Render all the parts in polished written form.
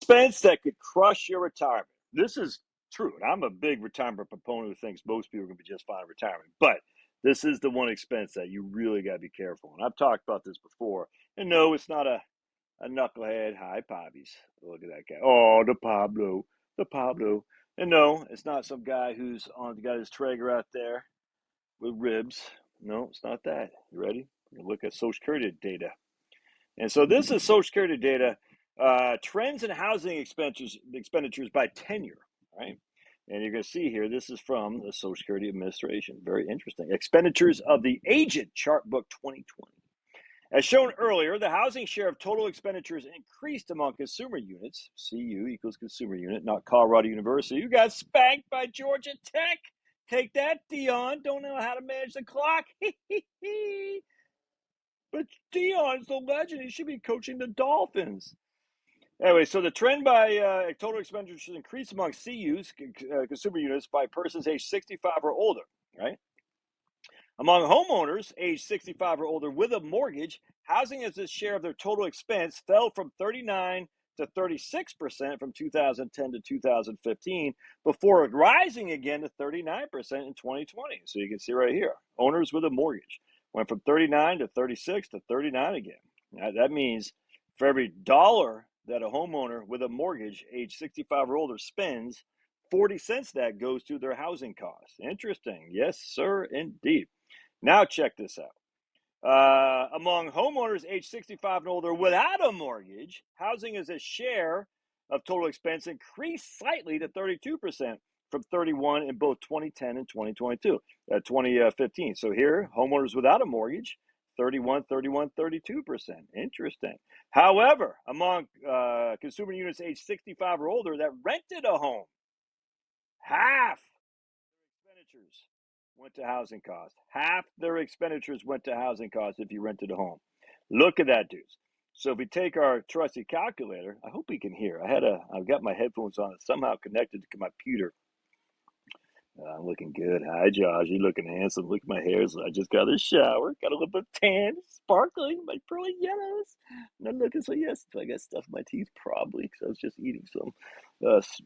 expense that could crush your retirement. This is true, and I'm a big retirement proponent who thinks most people are going to be just fine in retirement. But this is the one expense that you really got to be careful. And I've talked about this before. And no, it's not a knucklehead. Hi, Pobbies. Look at that guy. Oh, the Pablo. The Pablo. And no, it's not some guy who's got his Traeger out there with ribs. No, it's not that. You ready? We're going to look at Social Security data. And so this is Social Security data, trends in housing expenditures by tenure, right? And you're going to see here, this is from the Social Security Administration. Very interesting. Expenditures of the agent chart book 2020. As shown earlier, the housing share of total expenditures increased among consumer units. CU equals consumer unit, not Colorado University. You got spanked by Georgia Tech. Take that, Dion. Don't know how to manage the clock. But Dion's the legend. He should be coaching the Dolphins. Anyway, so the trend by total expenditures increased among CUs, consumer units, by persons aged 65 or older, right? Among homeowners aged 65 or older with a mortgage, housing as a share of their total expense fell from 39 to 36% from 2010 to 2015, before rising again to 39% in 2020. So you can see right here, owners with a mortgage went from 39 to 36 to 39 again. Now, that means for every dollar that a homeowner with a mortgage age 65 or older spends, 40 cents that goes to their housing costs. Interesting. Yes, sir, indeed. Now check this out. Among homeowners age 65 and older without a mortgage, housing as a share of total expense increased slightly to 32% from 31 in both 2010 and 2015. So here, homeowners without a mortgage, 31, 32%. Interesting. However, among consumer units age 65 or older that rented a home, half their expenditures went to housing costs. Half their expenditures went to housing costs if you rented a home. Look at that, dudes. So if we take our trusty calculator, I hope we can hear. I've got my headphones on, somehow connected to my computer. I'm looking good. Hi, Josh. You looking handsome. Look at my hair. So I just got out of the shower. Got a little bit of tan, sparkling, my pearly yellows. Not looking so yes. I got stuff in my teeth probably because I was just eating some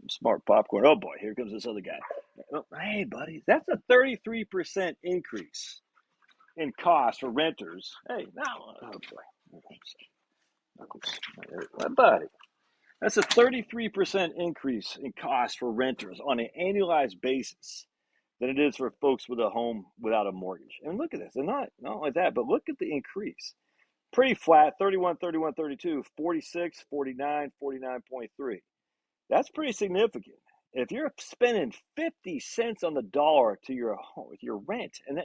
smart popcorn. Oh boy, here comes this other guy. Oh, hey, buddy, that's a 33% increase in cost for renters. Hey, now, oh boy, my buddy. That's a 33% increase in cost for renters on an annualized basis than it is for folks with a home without a mortgage. And look at this. And not only that, but look at the increase. Pretty flat, 31, 31, 32, 46, 49, 49.3. That's pretty significant. If you're spending 50 cents on the dollar to your home, your rent, and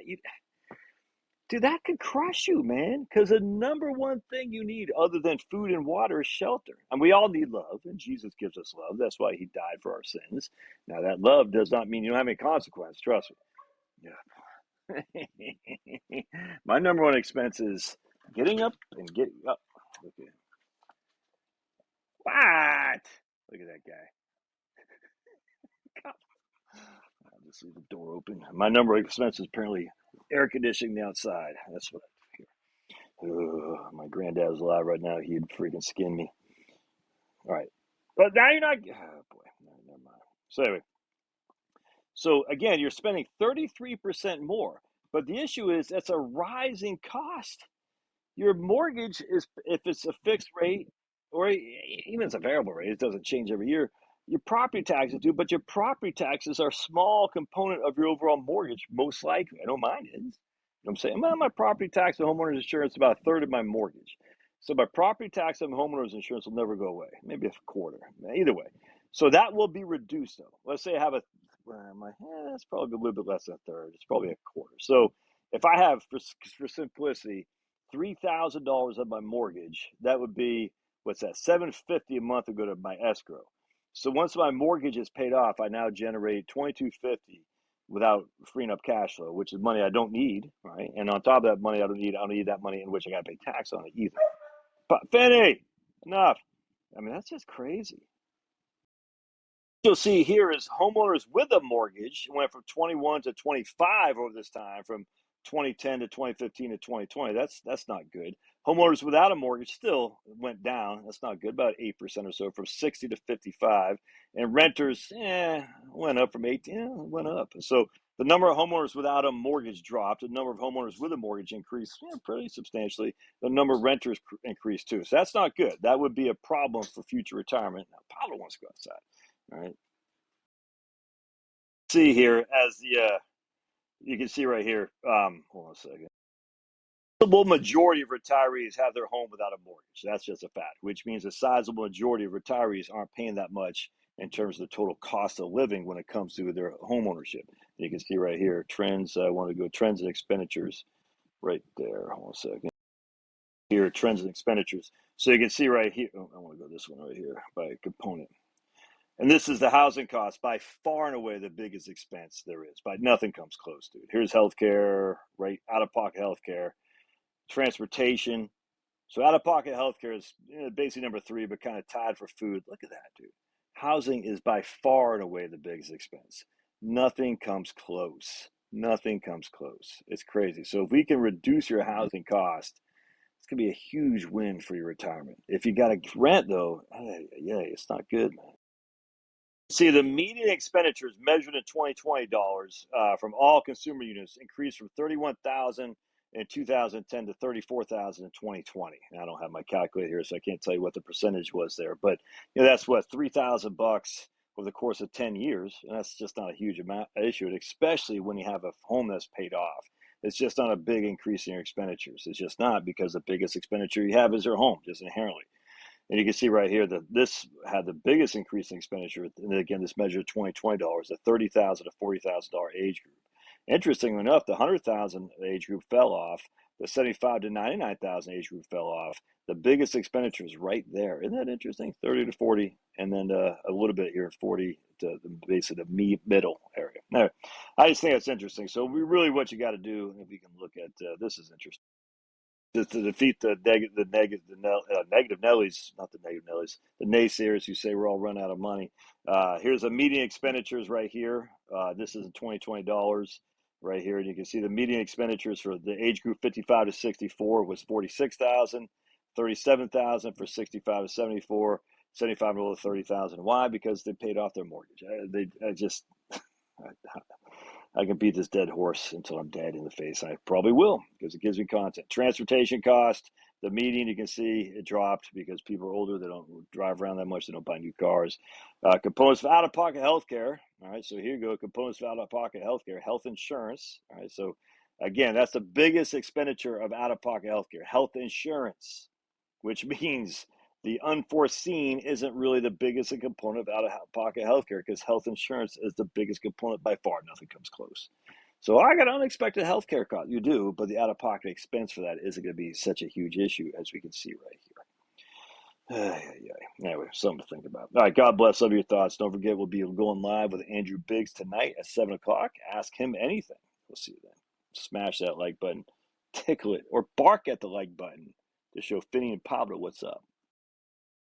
dude, that could crush you, man. Because the number one thing you need other than food and water is shelter. And we all need love, and Jesus gives us love. That's why he died for our sins. Now, that love does not mean you don't have any consequence. Trust me. Yeah. My number one expense is getting up and getting up. Look at him. What? Look at that guy. I'll just leave the door open. My number one expense is apparently air conditioning the outside. That's what I hear. My granddad was alive right now. He'd freaking skin me. All right. But now you're not. Oh, boy. No, never mind. So, anyway. So, again, you're spending 33% more. But the issue is that's a rising cost. Your mortgage is, if it's a fixed rate or even it's a variable rate, it doesn't change every year. Your property taxes do, but your property taxes are a small component of your overall mortgage, most likely. I know mine is. You know what I'm saying? Well, my property tax and homeowner's insurance is about a third of my mortgage. So my property tax and homeowner's insurance will never go away. Maybe a quarter. Either way. So that will be reduced, though. Let's say I have it's probably a little bit less than a third. It's probably a quarter. So if I have, for simplicity, $3,000 of my mortgage, that would be, what's that, $750 a month to go to my escrow. So once my mortgage is paid off, I now generate $2,250 without freeing up cash flow, which is money I don't need, right? And on top of that money I don't need that money in which I got to pay tax on it either. But Finney, enough. I mean, that's just crazy. You'll see here is homeowners with a mortgage went from 21 to 25 over this time, from 2010 to 2015 to 2020. That's not good. Homeowners without a mortgage still went down. That's not good, about 8% or so, from 60 to 55. And renters, went up from 18, went up. So the number of homeowners without a mortgage dropped. The number of homeowners with a mortgage increased pretty substantially. The number of renters increased too. So that's not good. That would be a problem for future retirement. Now, Pablo wants to go outside. All right. See here, as the you can see right here. Hold on a second. A sizable majority of retirees have their home without a mortgage. That's just a fact, which means a sizable majority of retirees aren't paying that much in terms of the total cost of living when it comes to their home ownership. And you can see right here trends. I want to go trends and expenditures right there. Hold on a second. Here, trends and expenditures. So you can see right here. Oh, I want to go this one right here by component. And this is the housing cost, by far and away the biggest expense there is. But nothing comes close, dude. Here's healthcare, right? Out of pocket healthcare, transportation. So out of pocket healthcare is basically number three, but kind of tied for food. Look at that, dude. Housing is by far and away the biggest expense. Nothing comes close. Nothing comes close. It's crazy. So if we can reduce your housing cost, it's gonna be a huge win for your retirement. If you got to rent though, yeah, it's not good, man. See, the median expenditures measured in 2020 dollars from all consumer units increased from 31,000 in 2010 to 34,000 in 2020. I don't have my calculator here, so I can't tell you what the percentage was there, but that's what, $3,000 over the course of 10 years, and that's just not a huge amount issue, especially when you have a home that's paid off. It's just not a big increase in your expenditures. It's just not, because the biggest expenditure you have is your home, just inherently. And you can see right here that this had the biggest increase in expenditure. And again, this measured $2020, the $30,000 to $40,000 age group. Interestingly enough, the 100,000 age group fell off. The 75 to 99,000 age group fell off. The biggest expenditure is right there. Isn't that interesting? 30 to 40, and then a little bit here, 40 to basically the middle area. Now, I just think that's interesting. So what you got to do, if you can look at this is interesting. To defeat the negative Nellies, not the negative Nellies, the naysayers who say we're all run out of money. Here's the median expenditures right here. This is in 2020 dollars right here, and you can see the median expenditures for the age group 55 to 64 was 46,000, 37,000 for 65 to 74, 75 to 30,000. Why? Because they paid off their mortgage. I can beat this dead horse until I'm dead in the face. I probably will, because it gives me content. Transportation cost, the median, you can see it dropped because people are older. They don't drive around that much. They don't buy new cars. Components of out-of-pocket healthcare. All right, so here you go. Components of out-of-pocket healthcare, health insurance. All right, so again, that's the biggest expenditure of out-of-pocket healthcare, health insurance, which means the unforeseen isn't really the biggest component of out-of-pocket healthcare, because health insurance is the biggest component by far. Nothing comes close. So I got unexpected healthcare costs. You do, but the out-of-pocket expense for that isn't going to be such a huge issue, as we can see right here. Anyway, something to think about. All right, God bless. Love your thoughts. Don't forget, we'll be going live with Andrew Biggs tonight at 7 o'clock. Ask him anything. We'll see you then. Smash that like button, tickle it, or bark at the like button to show Finney and Pablo what's up.